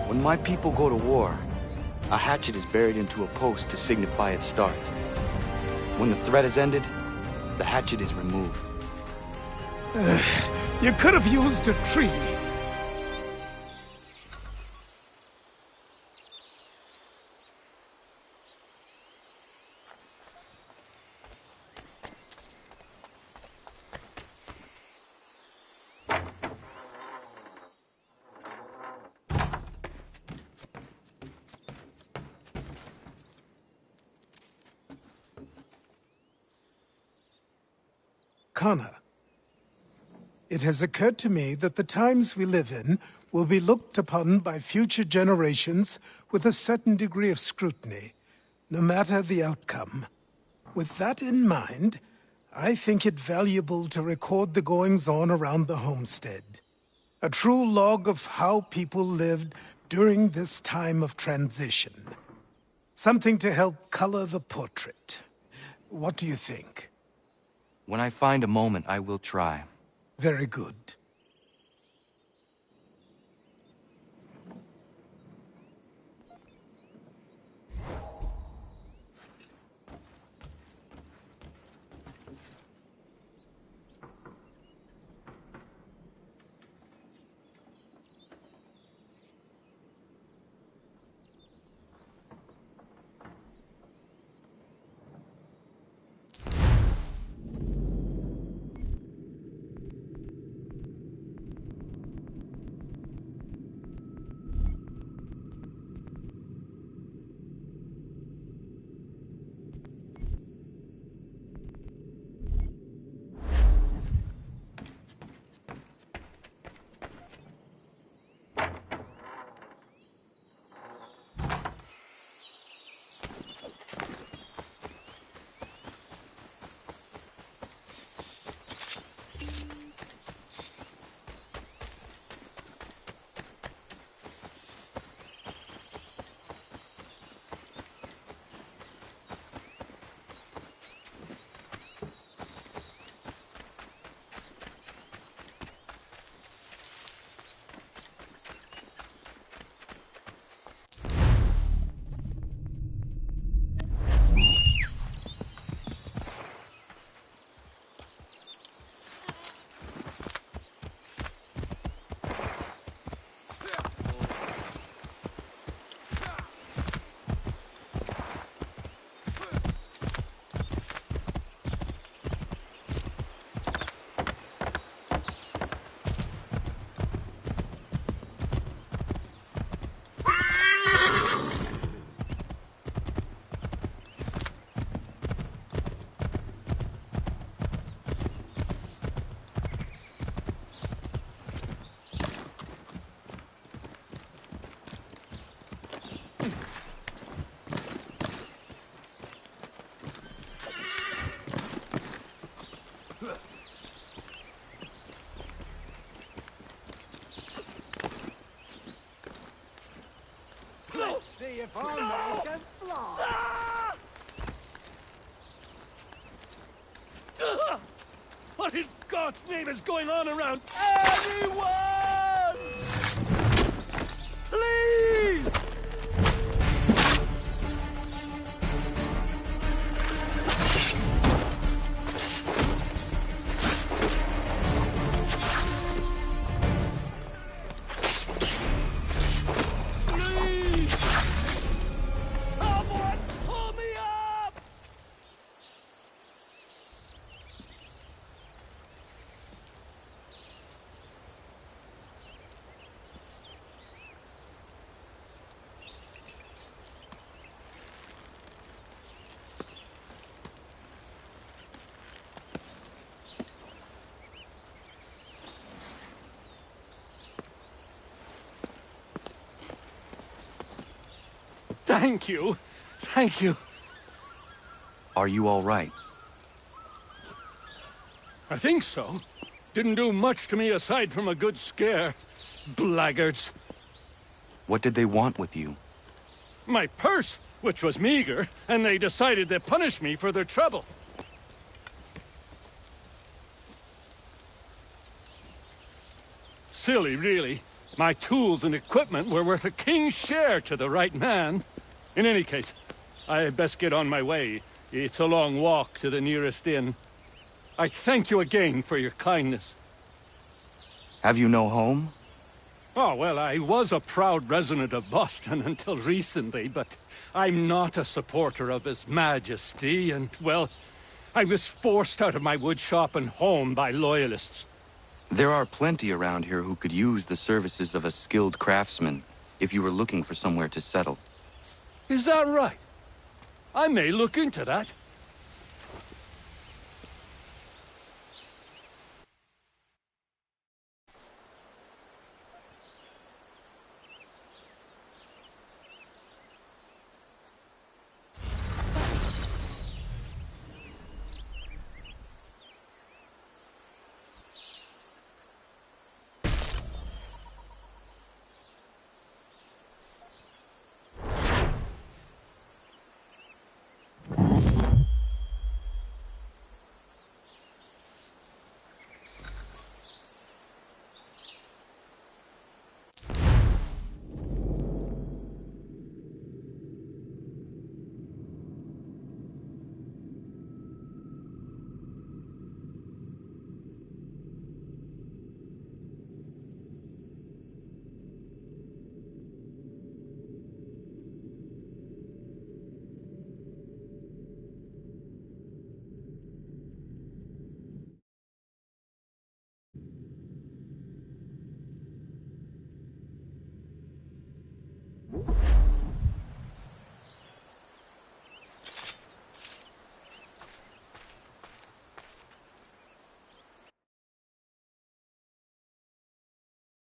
When my people go to war, a hatchet is buried into a post to signify its start. When the threat is ended, the hatchet is removed. You could have used a tree. Connor, it has occurred to me that the times we live in will be looked upon by future generations with a certain degree of scrutiny, no matter the outcome. With that in mind, I think it valuable to record the goings-on around the homestead. A true log of how people lived during this time of transition. Something to help color the portrait. What do you think? When I find a moment, I will try. Very good. God's name is going on around anyone? Please! Thank you. Thank you. Are you all right? I think so. Didn't do much to me aside from a good scare. Blackguards. What did they want with you? My purse, which was meager, and they decided to punish me for their trouble. Silly, really. My tools and equipment were worth a king's share to the right man. In any case, I had best get on my way. It's a long walk to the nearest inn. I thank you again for your kindness. Have you no home? Oh, well, I was a proud resident of Boston until recently, but I'm not a supporter of His Majesty, and, well, I was forced out of my woodshop and home by loyalists. There are plenty around here who could use the services of a skilled craftsman if you were looking for somewhere to settle. Is that right? I may look into that.